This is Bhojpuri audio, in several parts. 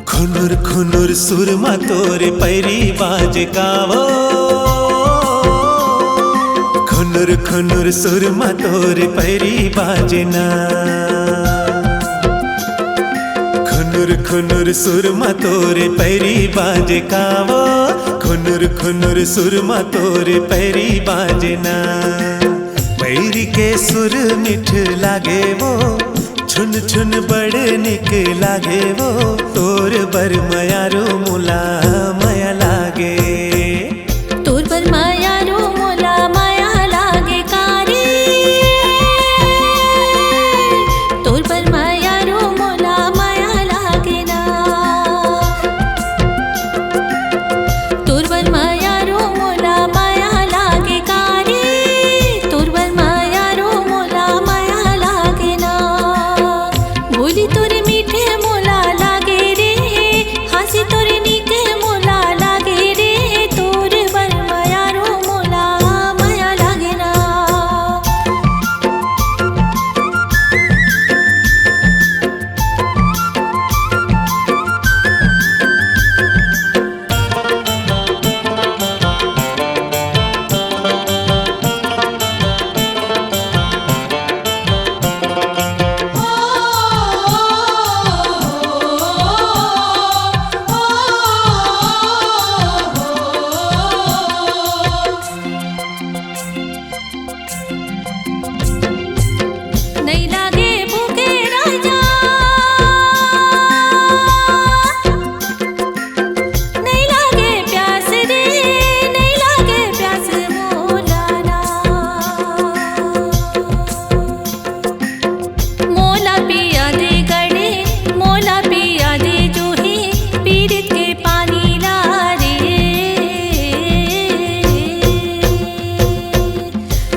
खुनुर खुनुर सुरमा तोरे पैरी बाज कावो, खुनुर खुनुर सुरमा तोरे पैरी बाजना। खुनुर खुनुर सुरमा तोरे पैरी बाज कावो, खुनुर खुनुर सुरमा तोरे पैरी बाजना। पैरी के सुर मिठ लागे वो, छुन छुन बड़े निक लागे वो, तोर बर मयारो मुला माया लागे। तोर बर मयारो मुला माया लागे कारी, तोर बर मयारो मुला माया लागे ना। तोर बर मयारो मुला माया लागे कारी, तोर बर मयारो मुला माया लागे ना। बोली तोरे मीठे मोला लागे रे, हंसी तोरे नीके मोला लागे रे, तोर बर मयारो मोला माया लागे ना। नहीं लागे भूखे राजा, नहीं लागे प्यास रे, नहीं लागे प्यास मोला ना। मोला पिया दे गड़े, मोला पिया दे जूही, पीरित के पानी ला रे।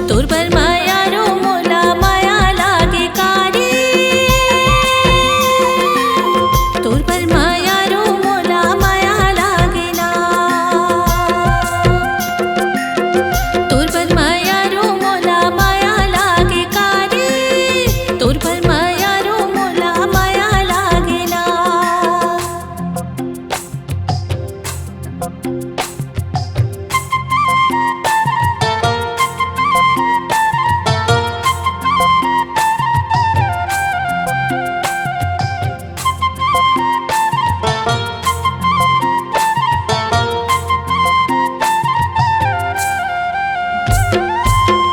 तोर बर मयारो मोला माया लागे कारी, तोर बर मयारो मोला माया लागे ना। तोर बर मयारो मोला माया लागे कारी, तोर बर मयारो मोला माया लागे ना।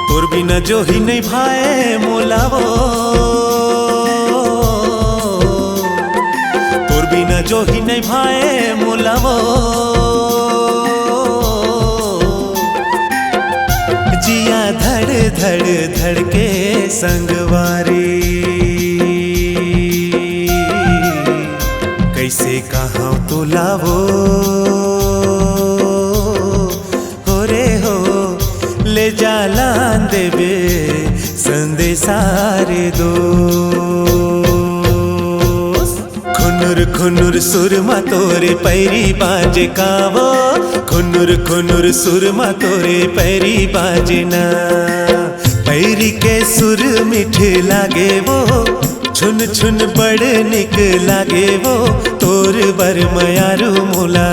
तोर बिना जो ही नहीं भाए मोलावो, तोर बिना जो ही नहीं भाए मोलावो। जिया धड़ धड़ धड़ के संगवारी, कैसे कहाँ तो लावो हो रे हो, ले जालान देवे संदेशारे दो। खुनुर खुनुर सुरमा तोरे पैरी बाज कावो, खुनुर खुनुर सुरमा तोरे पैरी बाजना। पैरी के सुर मिठ लागे वो, छुन छुन बड़ निक लागे वो, तोर बर मयारो मुला